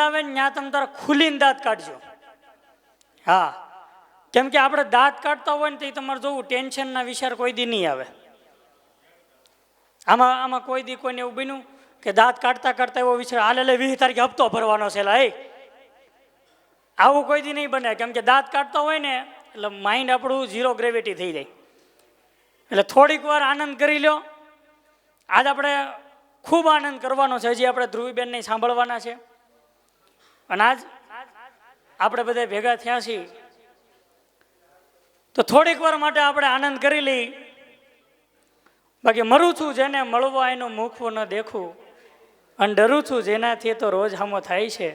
આવે ને ત્યાં તમે તારા ખુલીને દાંત કાઢજો. હા, કેમ કે આપણે દાંત કાઢતા હોય ને તો તમારે જોવું ટેન્શનના વિચાર કોઈ દી નહીં આવે. આમાં કોઈ દી કોઈને એવું બન્યું કે દાંત કાઢતા કાઢતા એવો વિચાર હાલે 20 તારીખે હપ્તો ભરવાનો છે લા એ, આવું કોઈ દી નહીં બને. કેમ કે દાંત કાઢતા હોય ને એટલે માઇન્ડ આપણું ઝીરો ગ્રેવિટી થઈ જાય. એટલે થોડીક વાર આનંદ કરી લો. આજ આપણે ખૂબ આનંદ કરવાનો છે. હજી આપણે ધ્રુવીબેનને સાંભળવાના છે. અને આજ આપણે બધા ભેગા થયા છીએ તો થોડીક વાર માટે આપણે આનંદ કરી લઈ. બાકી મરું છું જેને મળવા એનું મુખવું ન દેખવું, અને ડરું છું જેનાથી તો રોજ હામો થાય છે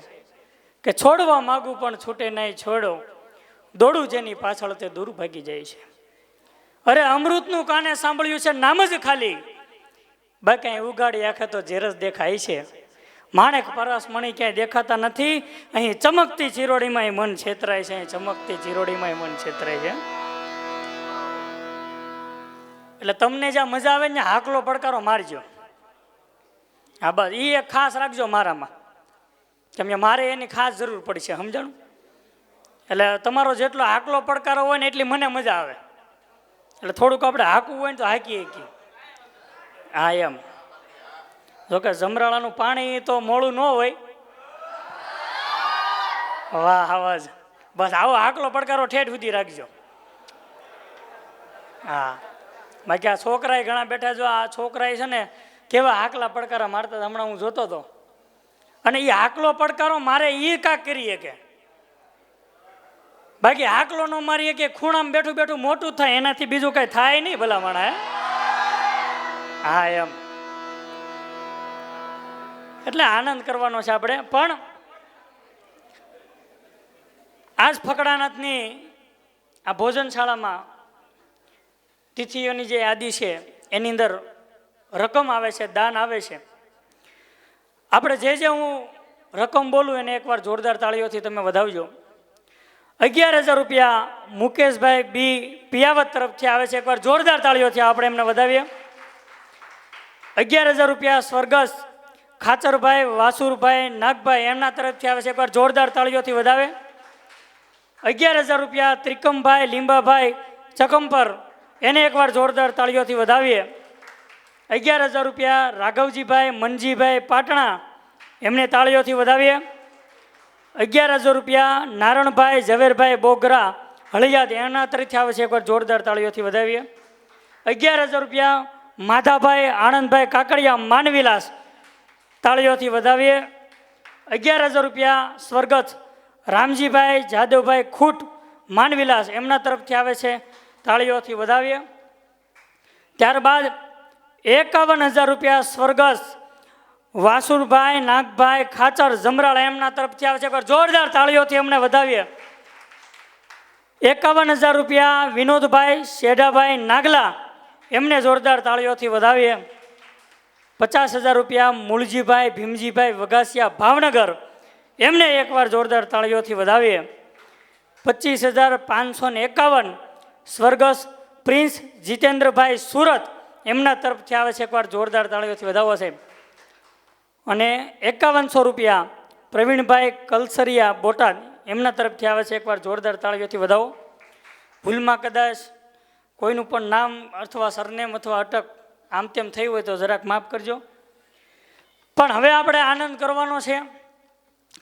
કે છોડવા માગું પણ છૂટે નહીં છોડો, દોડું જેની પાછળ તે દૂર ભાગી જાય છે. અરે અમૃતનું કાને સાંભળ્યું છે નામ જ ખાલી, બાકી ઉગાડી આખે તો ઝેરસ દેખાય છે. માણેક પરસ મણી ક્યાંય દેખાતા નથી, અહીં ચમકતી ચિરોડીમાં મન છેતરાય છે. અહીં ચમકતી ચિરોડીમાં મન છેતરાય છે. એટલે તમને જ્યાં મજા આવે ને હાકલો પડકારો મારજો. હા બસ એ એક ખાસ રાખજો મારામાં, કેમ કે મારે એની ખાસ જરૂર પડશે, સમજાણું? એટલે તમારો જેટલો હાકલો પડકારો હોય ને એટલી મને મજા આવે. એટલે થોડુંક આપણે હાકવું હોય ને તો હાકીએ શકીએ. હા એમ. જોકે જમરાળાનું પાણી તો મોડું ન હોય. વાહ આવાજ. બસ આવો હાકલો પડકારો ઠેઠ સુધી રાખજો. હા, બાકી આ છોકરાએ ઘણા બેઠા. જો આ છોકરાએ છે ને કેવા હાકલા પડકારા મારતા હતા, હમણાં હું જોતો હતો. અને એ હાકલો પડકારો મારે એ કાંક કરીએ કે, બાકી હાકલો ન મારીએ કે ખૂણામાં બેઠું બેઠું મોટું થાય, એનાથી બીજું કઈ થાય નહીં ભલા માણા. હા એમ. એટલે આનંદ કરવાનો છે આપણે. પણ આજ ફકડાનાથની આ ભોજનશાળામાં તિથિઓની જે યાદી છે એની અંદર રકમ આવે છે, દાન આવે છે. આપણે જે હું રકમ બોલું એને એકવાર જોરદાર તાળીઓથી તમે વધાવજો. 11,000 રૂપિયા મુકેશભાઈ બી પિયાવત તરફથી આવે છે. એકવાર જોરદાર તાળીઓથી આપણે એમને વધાવીએ. 11,000 રૂપિયા સ્વર્ગસ્થ ખાચરભાઈ વાસુરભાઈ નાગભાઈ એમના તરફથી આવે છે. એકવાર જોરદાર તાળીઓથી વધાવે. 11,000 રૂપિયા ત્રિકમભાઈ લીંબાભાઈ ચકમપર, એને એકવાર જોરદાર તાળીઓથી વધાવીએ. 11,000 રૂપિયા રાઘવજીભાઈ મનજીભાઈ પાટણા, એમને તાળીઓથી વધાવીએ. 11,000 રૂપિયા નારણભાઈ ઝવેરભાઈ બોગરા હળિયાદ, એના તરફથી આવે છે. એકવાર જોરદાર તાળીઓથી વધાવીએ. 11,000 રૂપિયા માધાભાઈ આનંદભાઈ કાકડિયા માનવિલાસ, તાળીઓથી વધાવીએ. 11,000 રૂપિયા સ્વર્ગસ્થ રામજીભાઈ જાદવભાઈ ખૂટ માનવિલાસ, એમના તરફથી આવે છે. તાળીઓથી વધાવીએ. ત્યારબાદ 51,000 રૂપિયા સ્વર્ગસ્થ વાસુરભાઈ નાગભાઈ ખાચર જમરાળા, એમના તરફથી આવે છે. એકવાર જોરદાર તાળીઓથી એમને વધાવીએ. 51,000 રૂપિયા વિનોદભાઈ શેઢાભાઈ નાગલા, એમને જોરદાર તાળીઓથી વધાવીએ. 50,000 રૂપિયા મૂળજીભાઈ ભીમજીભાઈ વઘાસિયા ભાવનગર, એમને એકવાર જોરદાર તાળીઓથી વધાવીએ. 25,551 સ્વર્ગસ્થ પ્રિન્સ જીતેન્દ્રભાઈ સુરત, એમના તરફથી આવે છે. એકવાર જોરદાર તાળીઓથી વધાવો છે. અને 5100 રૂપિયા પ્રવીણભાઈ કલસરિયા બોટાદ, એમના તરફથી આવે છે. એકવાર જોરદાર તાળીઓથી વધાવો. ભૂલમાં કદાચ કોઈનું પણ નામ અથવા સરનેમ અથવા અટક આમ તેમ થઈ હોય તો જરાક માફ કરજો. પણ હવે આપણે આનંદ કરવાનો છે.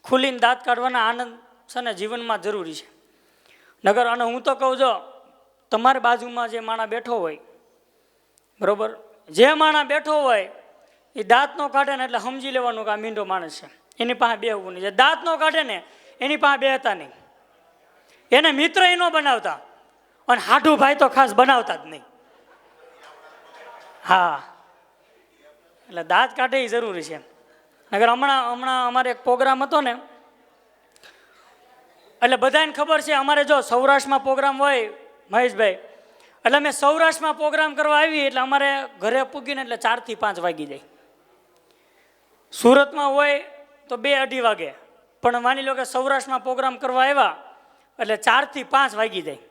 ખુલીને દાંત કાઢવાના આનંદ છે ને જીવનમાં જરૂરી છે. નગર અને હું તો કહું, જો તમારી બાજુમાં જે માણસ બેઠો હોય, બરોબર, જે માણસ બેઠો હોય એ દાંત નો કાઢે ને એટલે સમજી લેવાનું કે આ મીંડો માણસ છે, એની પાસે બેહવું નહીં. જે દાંત નો કાઢે ને એની પાસે બેહતા નહીં, એને મિત્ર ન બનાવતા, અને હાઠું ભાઈ તો ખાસ બનાવતા જ નહીં. હા, એટલે દાંત કાઢે એ જરૂરી છે. નગર હમણાં અમારે એક પ્રોગ્રામ હતો ને, એટલે બધાને ખબર છે અમારે જો સૌરાષ્ટ્રમાં પ્રોગ્રામ હોય મહેશભાઈ, એટલે અમે સૌરાષ્ટ્રમાં પ્રોગ્રામ કરવા આવી એટલે અમારે ઘરે પૂગીને એટલે 4 થી 5 વાગી જાય. સુરતમાં હોય તો 2-2:30 વાગે, પણ માની લો કે સૌરાષ્ટ્રમાં પ્રોગ્રામ કરવા આવ્યા એટલે 4 થી 5 વાગી જાય.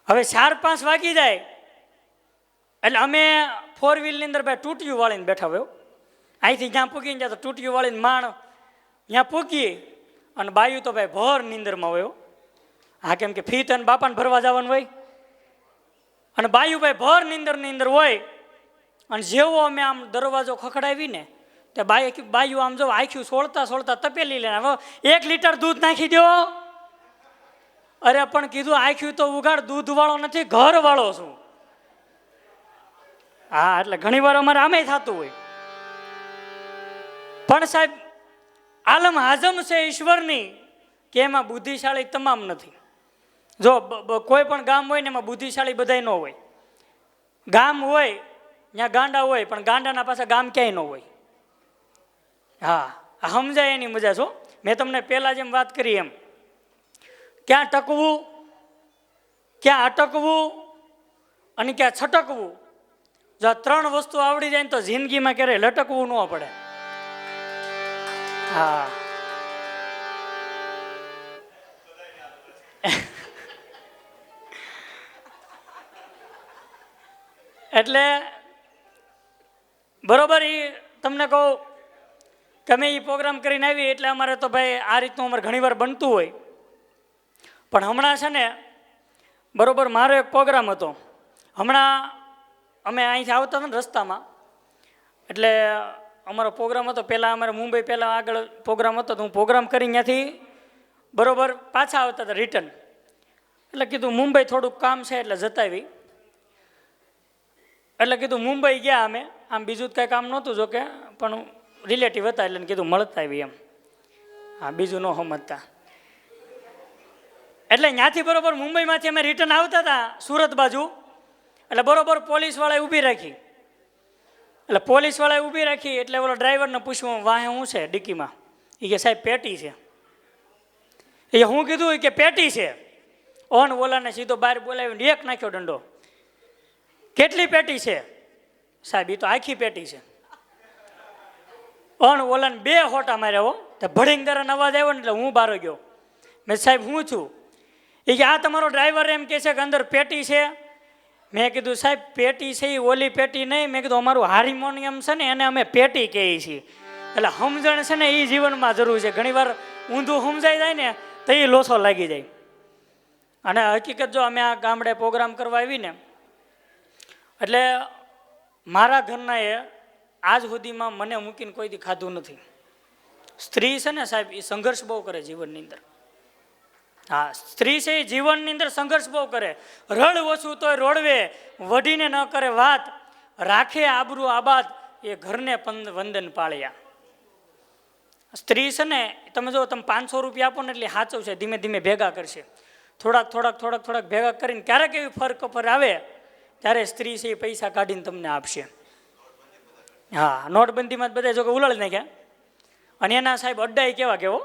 હવે 4-5 વાગી જાય એટલે અમે 4 વ્હીલની અંદર ભાઈ તૂટિયું વાળીને બેઠા હોય. અહીંથી જ્યાં પૂગીને જાય તો તૂટિયું વાળીને માણ ત્યાં પૂગી અને બાયું તો ભાઈ ભર નીંદરમાં હોય. હા, કેમ કે ફી તો બાપાને ભરવા જવાનું હોય. અને બાયું ભાઈ ભર નીંદર હોય. અને જેવો અમે આમ દરવાજો ખખડાવી ને તે બાયું આમ જો આખ્યું સોળતા તપેલી લઈને હવે 1 લીટર દૂધ નાખી દો. અરે પણ કીધું આખ્યું તો ઉગાડ, દૂધ વાળો નથી, ઘર વાળો છું. હા, એટલે ઘણી વાર અમારે આમે થતું હોય. પણ સાહેબ આલમ હાજમ છે ઈશ્વરની કે એમાં બુદ્ધિશાળી તમામ નથી. જો કોઈ પણ ગામ હોય ને એમાં બુદ્ધિશાળી બધાય ન હોય. ગામ હોય ત્યાં ગાંડા હોય, પણ ગાંડાના પાસે ગામ ક્યાંય ન હોય. હા, સમજાય એની મજા છો. મેં તમને પહેલાં જેમ વાત કરી એમ, ક્યાં ટકવું, ક્યાં અટકવું અને ક્યાં છટકવું, જો આ 3 વસ્તુ આવડી જાય ને તો જિંદગીમાં ક્યારેય લટકવું ન પડે. હા, એટલે બરોબર. એ તમને કહું કે અમે એ પ્રોગ્રામ કરીને આવી એટલે અમારે તો ભાઈ આ રીતનું અમારે ઘણી વાર બનતું હોય. પણ હમણાં છે ને બરોબર મારો એક પ્રોગ્રામ હતો. હમણાં અમે અહીંથી આવતા હતા ને રસ્તામાં, એટલે અમારો પ્રોગ્રામ હતો. પહેલાં અમારે મુંબઈ પહેલાં આગળ પ્રોગ્રામ હતો, તો હું પ્રોગ્રામ કરી ત્યાંથી બરોબર પાછા આવતા હતા રિટર્ન. એટલે કીધું મુંબઈ થોડુંક કામ છે એટલે જતાવી. એટલે કીધું મુંબઈ ગયા અમે. આમ બીજું કંઈ કામ નહોતું જોકે, પણ રિલેટિવ હતા એટલે કીધું મળતા આવી એમ. હા, બીજું ન સમજતા. એટલે ત્યાંથી બરોબર મુંબઈમાંથી અમે રિટર્ન આવતા હતા સુરત બાજુ. એટલે બરોબર પોલીસવાળાએ ઊભી રાખી. એટલે પોલીસવાળાએ ઊભી રાખી એટલે ઓલો ડ્રાઈવરને પૂછ્યું વાહે શું છે ડિક્કીમાં. એ કે સાહેબ પેટી છે. એ હું કીધું કે પેટી છે. ઓન ઓલાને સીધો બહાર બોલાવીને એક નાખ્યો દંડો. કેટલી પેટી છે? સાહેબ એ તો આખી પેટી છે. ઓન ઓલાને 2 હોટા માર્યા હો. તો ભડીંગદારાનો અવાજ આવ્યો ને એટલે હું બહાર ગયો. મેં સાહેબ હું છું? એ કે આ તમારો ડ્રાઈવર એમ કહે છે કે અંદર પેટી છે. મેં કીધું સાહેબ પેટી છે એ ઓલી પેટી નહીં. મેં કીધું અમારું હાર્મોનિયમ છે ને એને અમે પેટી કહીએ છીએ. એટલે સમજણ છે ને એ જીવનમાં જરૂર છે. ઘણી વાર ઊંધું સમજાઈ જાય ને તો એ લોસો લાગી જાય. અને હકીકત જો અમે આ ગામડે પ્રોગ્રામ કરવા આવીને એટલે મારા ઘરના એ આજ સુધીમાં મને મૂકીને કોઈ દી ખાધું નથી. સ્ત્રી છે ને સાહેબ એ સંઘર્ષ બહુ કરે જીવનની અંદર. હા, સ્ત્રી છે એ જીવનની અંદર સંઘર્ષ બહુ કરે. રડ ઓછું તોય રોડવે, વઢીને ન કરે વાત, રાખે આબરૂ આબાદ, એ ઘરને વંદન પાળ્યા. સ્ત્રી છે ને તમે જો તમે 500 રૂપિયા આપો ને એટલે સાચવશે, ધીમે ધીમે ભેગા કરશે. થોડાક ભેગા કરીને ક્યારેક એવી ફરક પર આવે ત્યારે સ્ત્રી છે એ પૈસા કાઢીને તમને આપશે. હા, નોટબંધીમાં જ બધા જો કે ઉલાળી નાખ્યા. અને એના સાહેબ અડ્ડાઈ કેવા કેવો,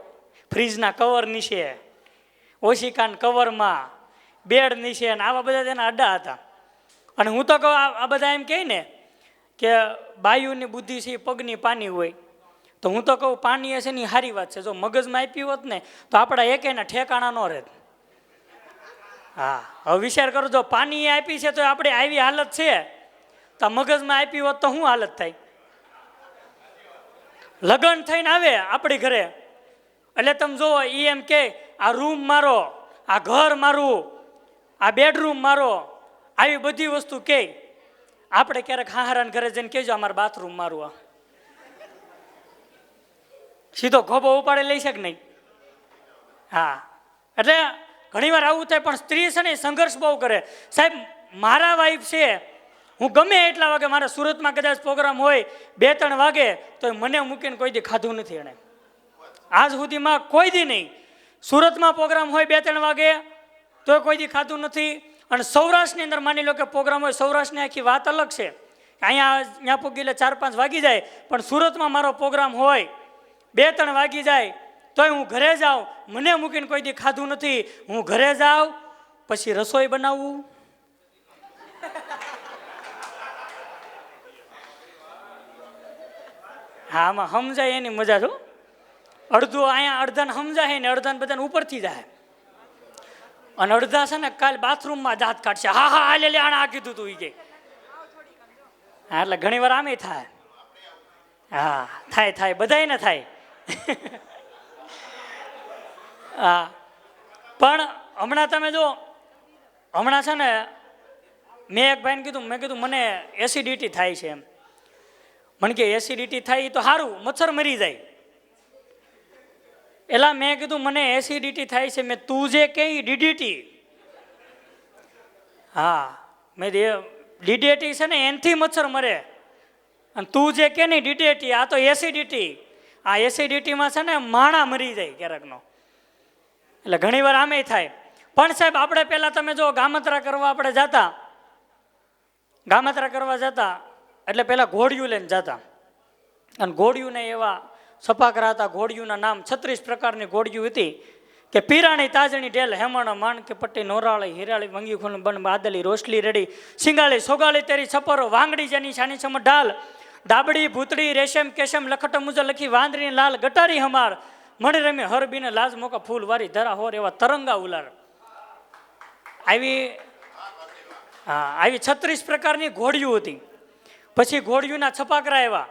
ફ્રીજના કવર નીચે, ઓશિકાન કવરમાં, બેડ નીચે, અને આવા બધા તેના અડ્ડા હતા. અને હું તો કહું આ બધા એમ કહે ને કે બાયુની બુદ્ધિ છે એ પગની પાની હોય, તો હું તો કહું પાણી હશે ને એ સારી વાત છે. જો મગજમાં આપી હોત ને તો આપણા એકેના ઠેકાણા ન રહેત. હા, હવે વિચાર કરો, જો પાણી આપી છે તો આપણે આવી હાલત છે, તો મગજમાં આપી હોત તો શું હાલત થાય? લગ્ન થઈને આવે આપણી ઘરે એટલે તમે જુઓ એ એમ કે આ રૂમ મારો, આ ઘર મારું, આ બેડરૂમ મારો, આવી બધી વસ્તુ કે આપણે ક્યારેક હાહારાને ઘરે જઈને કહેજો અમારે બાથરૂમ મારું. આ સીધો ખોબો ઉપાડે લઈ શકે નહીં. હા, એટલે ઘણી વાર આવું થાય. પણ સ્ત્રી છે ને સંઘર્ષ બહુ કરે. સાહેબ મારા વાઈફ છે, હું ગમે એટલા વાગે, મારા સુરતમાં કદાચ પ્રોગ્રામ હોય 2-3 વાગે, તો મને મૂકીને કોઈ દી ખાધું નથી એણે. આજ સુધીમાં કોઈ દી નહીં. સુરતમાં પ્રોગ્રામ હોય 2-3 વાગે તો કોઈ દી ખાધું નથી. અને સૌરાષ્ટ્રની અંદર માની લો કે પ્રોગ્રામ હોય, સૌરાષ્ટ્રની આખી વાત અલગ છે. અહીંયા પૂગી એટલે 4-5 વાગી જાય, પણ સુરતમાં મારો પ્રોગ્રામ હોય 2-3 વાગી જાય તોય હું ઘરે જાઉં. મને મૂકીને કોઈ દી ખાધું નથી. હું ઘરે જાઉં પછી રસોઈ બનાવવું, હા આમાં સમજાય એની મજા છો. અડધું અહીંયા અડધાને સમજાય ને અડધાને બધાને ઉપરથી જાય. અને અડધા છે ને કાલ બાથરૂમમાં દાંત કાઢશે. હા હા હાલે લે આણે આ કીધું તું એ કે. હા, એટલે ઘણી વાર આમે થાય. હા, થાય બધાય ને થાય. હા, પણ હમણાં તમે જો, હમણાં છે ને મેં એક ભાઈને કીધું, મેં કીધું મને એસિડિટી થાય છે એમ. મને કે એસિડિટી થાય એ તો સારું, મચ્છર મરી જાય. એલા મેં કીધું મને એસિડિટી થાય છે, મેં તું જે કે ડીડીટી. હા, મેં ડીડીટી છે ને એનથી મચ્છર મરે, અને તું જે કે નહીં ડીડીટી, આ તો એસિડિટી. આ એસિડિટીમાં છે ને માણા મરી જાય ક્યારેકનો, એટલે ઘણી વાર આમે થાય. પણ સાહેબ આપણે પહેલાં તમે જો ગામત્રા કરવા આપણે જતા, ગામત્રા કરવા જતા એટલે પહેલાં ઘોડિયું લઈને જતા, અને ઘોડિયુંને એવા સપાકરા હતા. ઘોડિયુંના નામ 36 પ્રકારની ઘોડિયું હતી કે પીરાણી તાજણી ઢેલ હેમણ માણ કે પટ્ટી નોરાળી હિરાળી મંગી ખોલ બન બાદલી રોશલી રેડી સિંગાળી સોગાળી તેરી છપરો વાંગડી જેની છાની છમ ઢાલ ડાબડી ભૂતડી રેશમ કેશમ લખટ મુજ લખી વાંદરી લાલ ગટારી હમાર મણી રમી હરબીને લાજ મોકા ફૂલ વારી ધરા હોર એવા તરંગા ઉલાર. આવી 36 પ્રકારની ઘોડિયું હતી. પછી ઘોડિયુંના છપાકરા એવા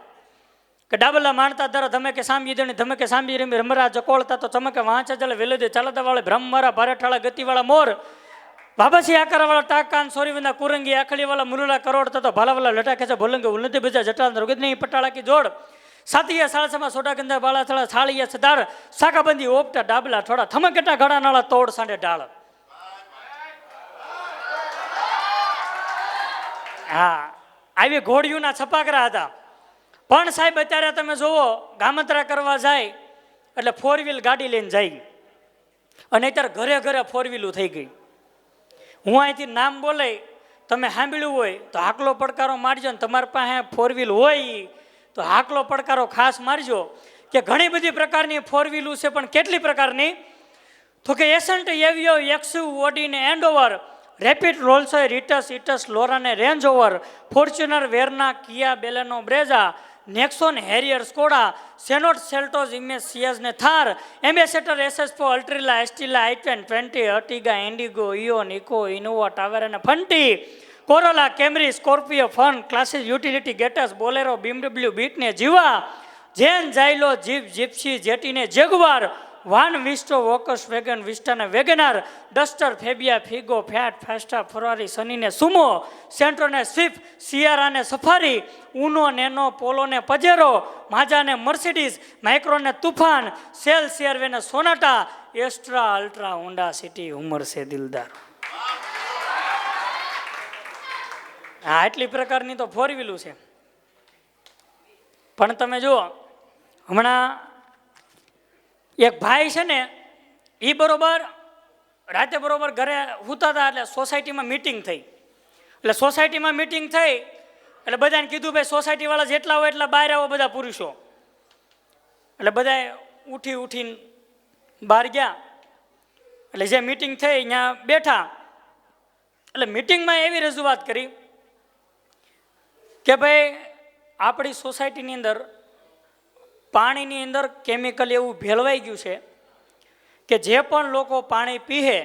કે ડાબલા માણતા દર ધમે કે સાંભી દણી ધમે કે સાંભી રમી રમરા જકોળતા તો ચમકે વાંચા જલે વેલે ચાલતા વાળે બ્રહ્મરા ભારેઠાળા ગતિવાળા મોર બાબાસી આકારવાળા ટાક કાન સોરીવંદા કુરંગી આખડીવાળા મુરુલા કરોડતા તો ભાલાવાળા લટા ખેંચા ભોલંગે ઉન્નતિ બજા જટાલ રોગદની પટાળા કી જોડ સાતિયા સાળસમાં સોડા ગંદા બાળા થળા થાળીયા સદાર સાકાબંધી ઓપટા ડાબલા થોડા થમકેટા ઘડા નાળા તોડ સાંડે ઢાળ. હા, આવી ઘોડિયુંના છપાકરા હતા. પણ સાહેબ અત્યારે તમે જુઓ ગામત્રા કરવા જાય એટલે 4 વ્હીલ ગાડી લઈને જાય, અને અત્યારે ઘરે ઘરે 4 વ્હીલું થઈ ગઈ. હું અહીંથી નામ બોલે તમે સાંભળ્યું હોય તો હાકલો પડકારો મારજો, ને તમારી પાસે 4 વ્હીલ હોય તો હાકલો પડકારો ખાસ મારજો કે ઘણી બધી પ્રકારની 4 વ્હીલું છે. પણ કેટલી પ્રકારની? તો કે એસન્ટ એવિયો એક્સુ ઓડીને એન્ડઓવર રેપિડ રોલ્સ રીટસ ઇટસ લોરાને Range Rover Fortuner Verna Kia Baleno Brezza Nexon Harrier Skoda સેનોટ સેલ્ટોઝ ઇમેજ સિયાઝને થાર એમ્બેસેડર એસએસ4 અલ્ટ્રીલા એસ્ટીલા i20 Ertiga Indigo Eon Eeco Innova Tavera અને ફંટી કોરોલા કેમરી સ્કોર્પિયો ફન ક્લાસિસ યુટિલિટી ગેટસ બોલેરો BMW બીટને જીવા જેન જાયલો જીપ જીપ્સી જેટીને જેગવાર વાન વિસ્ટો વોકસ વેગન વિસ્ટાને વેગનાર ડસ્ટર ફેબિયા ફિગો ફેટ ફેસ્ટા ફરારી સનીને સુમો સેન્ટ્રોને સ્વિફ્ટ સિયારાને સફારી ઉનો નેનો પોલોને પજેરો માજાને મર્સિડીઝ માઇક્રોને તુફાન સેલ સિયરવેને સોનાટા એસ્ટ્રા અલ્ટ્રા હોન્ડા સિટી ઉમર સે દિલદાર. હા, એટલી પ્રકારની તો 4 વ્હીલું છે. પણ તમે જુઓ હમણાં એક ભાઈ છે ને એ બરોબર રાતે બરોબર ઘરે સૂતા હતા એટલે સોસાયટીમાં મિટિંગ થઈ. એટલે સોસાયટીમાં મિટિંગ થઈ એટલે બધાને કીધું ભાઈ સોસાયટીવાળા જેટલા હોય એટલા બહાર આવો બધા પુરુષો. એટલે બધાએ ઉઠીને બહાર ગયા. એટલે જે મિટિંગ થઈ ત્યાં બેઠા. એટલે મિટિંગમાં એવી રજૂઆત કરી કે ભાઈ આપણી સોસાયટીની અંદર પાણીની અંદર કેમિકલ એવું ભેળવાઈ ગયું છે કે જે પણ લોકો પાણી પીએ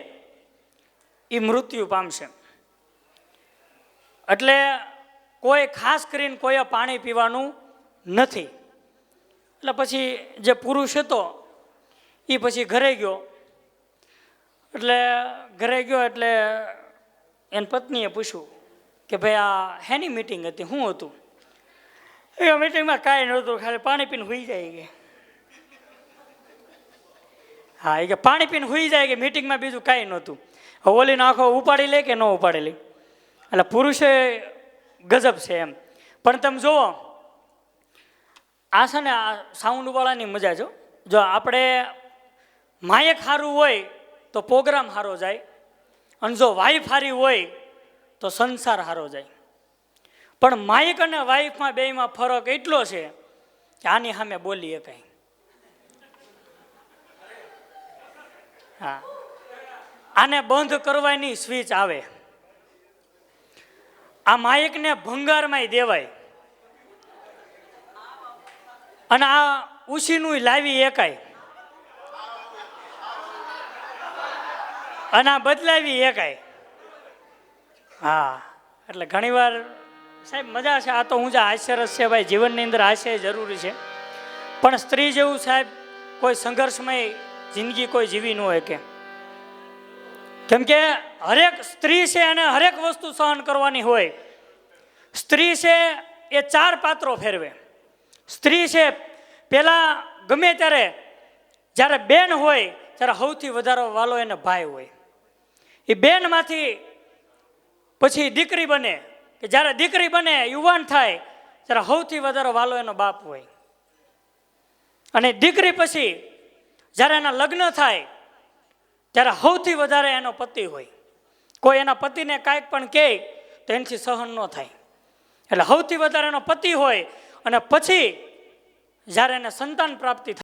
એ મૃત્યુ પામશે. એટલે કોઈ ખાસ કરીને કોઈએ પાણી પીવાનું નથી. એટલે પછી જે પુરુષ હતો એ પછી ઘરે ગયો. એટલે એની પત્નીએ પૂછ્યું કે ભાઈ આ હેની મિટિંગ હતી, શું હતું? એ મિટિંગમાં કાંઈ નહોતું, ખાલી પાણી પીને સુઈ જાય કે. હા, એ કે પાણી પીને સુઈ જાય કે મિટિંગમાં બીજું કાંઈ નહોતું. હવે ઓલીનો આખો ઉપાડી લે કે ન ઉપાડી લે. એટલે પુરુષે ગજબ છે એમ. પણ તમે જુઓ આ છે ને આ સાઉન્ડવાળાની મજા જો આપણે માયક સારું હોય તો પ્રોગ્રામ સારો જાય, અને જો વાઈફ સારી હોય તો સંસાર સારો જાય. પણ માઇક અને વાઈફમાં બેયમાં ફરક એટલો છે કે આની સામે બોલીએ કંઈ. હા, આને બંધ કરવાની સ્વિચ આવે, આ માઇકને ભંગારમાં દેવાય, અને આ ઉછીનું લાવી એકાય, અને આ બદલાવી એકાય. હા, એટલે ઘણીવાર સાહેબ મજા છે. આ તો હું જે હાસ્યરસ છે ભાઈ, જીવનની અંદર હાસ્ય જરૂરી છે. પણ સ્ત્રી જેવું સાહેબ કોઈ સંઘર્ષમય જિંદગી કોઈ જીવી ન હોય કેમ કે હરેક સ્ત્રી છે એને હરેક વસ્તુ સહન કરવાની હોય. સ્ત્રી છે એ 4 પાત્રો ફેરવે. સ્ત્રી છે પેલા ગમે ત્યારે જ્યારે બેન હોય ત્યારે સૌથી વધારે વાલો એને ભાઈ હોય. એ બેનમાંથી પછી દીકરી બને, કે જ્યારે દીકરી બને યુવાન થાય ત્યારે સૌથી વધારે વાલો એનો બાપ હોય. અને દીકરી પછી જ્યારે એના લગ્ન થાય ત્યારે સૌથી વધારે એનો પતિ હોય. કોઈ એના પતિને કાંઈક પણ કહે તો એનાથી સહન ન થાય, એટલે સૌથી વધારે એનો પતિ હોય. અને પછી જ્યારે એને સંતાન પ્રાપ્તિ થાય